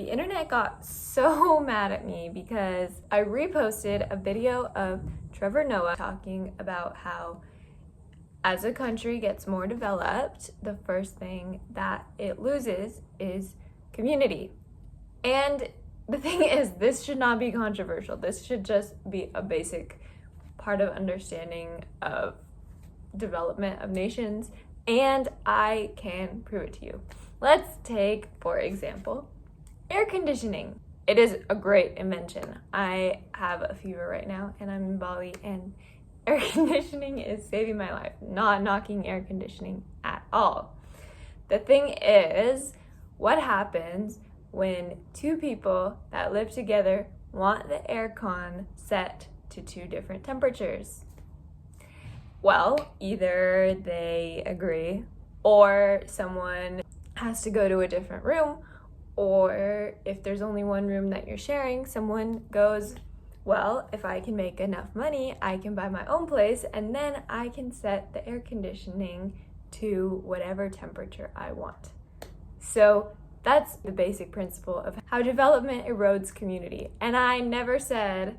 The internet got so mad at me because I reposted a video of Trevor Noah talking about how as a country gets more developed, the first thing that it loses is community. And the thing is, this should not be controversial. This should just be a basic part of understanding of development of nations, and I can prove it to you. Let's take, for example, air conditioning. It is a great invention. I have a fever right now and I'm in Bali, and air conditioning is saving my life. Not knocking air conditioning at all. The thing is, what happens when two people that live together want the aircon set to two different temperatures? Well, either they agree, or someone has to go to a different room, or if there's only one room that you're sharing, someone goes, well, if I can make enough money, I can buy my own place, and then I can set the air conditioning to whatever temperature I want. So that's the basic principle of how development erodes community. And I never said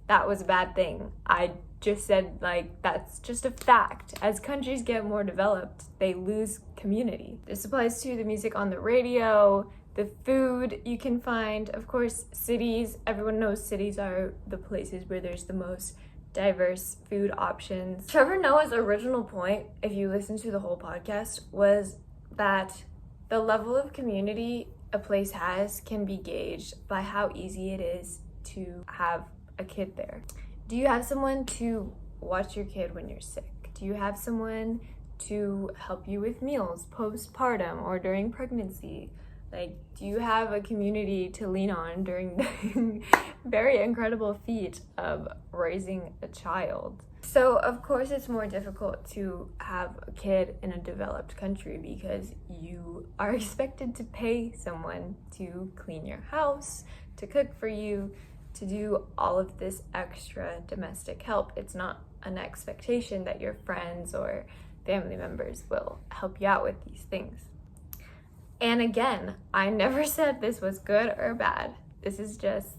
that was a bad thing. I just said, that's just a fact. As countries get more developed, they lose community. This applies to the music on the radio, the food you can find. Of course, cities, everyone knows cities are the places where there's the most diverse food options. Trevor Noah's original point, if you listen to the whole podcast, was that the level of community a place has can be gauged by how easy it is to have a kid there. Do you have someone to watch your kid when you're sick? Do you have someone to help you with meals postpartum or during pregnancy? Do you have a community to lean on during the very incredible feat of raising a child? So, of course, it's more difficult to have a kid in a developed country because you are expected to pay someone to clean your house, to cook for you, to do all of this extra domestic help. It's not an expectation that your friends or family members will help you out with these things. And again, I never said this was good or bad. This is just,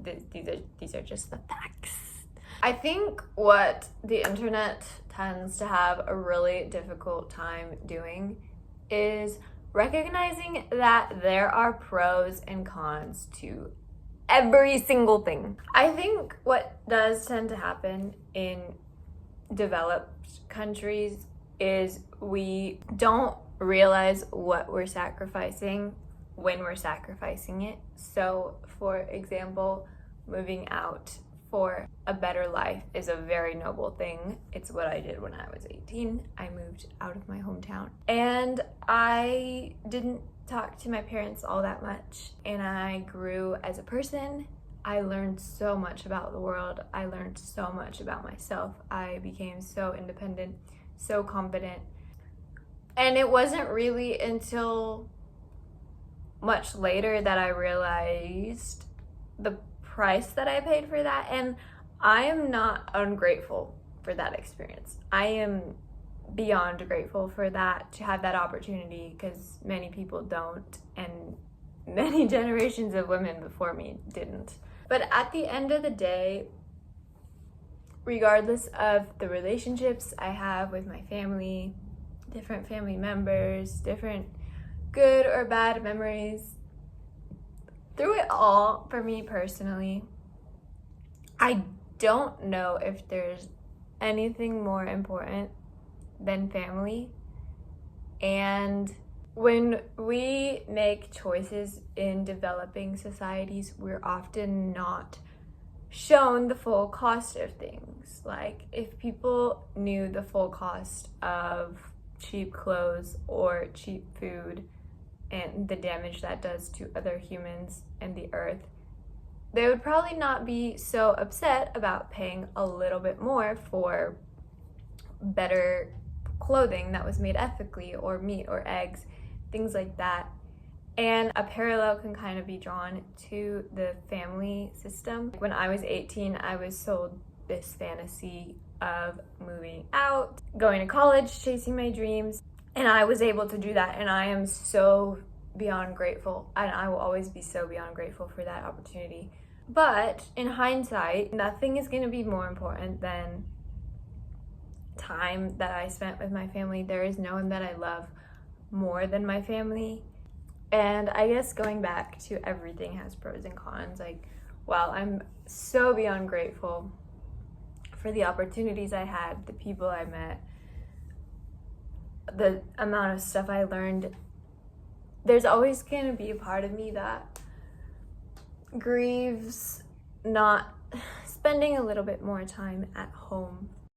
these are just the facts. I think what the internet tends to have a really difficult time doing is recognizing that there are pros and cons to every single thing. I think what does tend to happen in developed countries is we don't realize what we're sacrificing when we're sacrificing it. So, for example, moving out for a better life is a very noble thing. It's what I did when I was 18. I moved out of my hometown, and I didn't talk to my parents all that much, and I grew as a person. I learned so much about the world. I learned so much about myself. I became so independent, so confident. And it wasn't really until much later that I realized the price that I paid for that. And I am not ungrateful for that experience. I am beyond grateful for that, to have that opportunity, because many people don't, and many generations of women before me didn't. But at the end of the day, regardless of the relationships I have with my family, different family members, different good or bad memories, through it all, for me personally, I don't know if there's anything more important than family. And when we make choices in developing societies, we're often not shown the full cost of things. Like, if people knew the full cost of cheap clothes or cheap food and the damage that does to other humans and the earth, they would probably not be so upset about paying a little bit more for better clothing that was made ethically, or meat or eggs, things like that. And a parallel can kind of be drawn to the family system. When I was 18, I was sold this fantasy of moving out, going to college, chasing my dreams, and I was able to do that, and I am so beyond grateful, and I will always be so beyond grateful for that opportunity. But in hindsight, nothing is going to be more important than time that I spent with my family. There is no one that I love more than my family. And I guess going back to everything has pros and cons. Like, while I'm so beyond grateful for the opportunities I had, the people I met, the amount of stuff I learned, there's always going to be a part of me that grieves not spending a little bit more time at home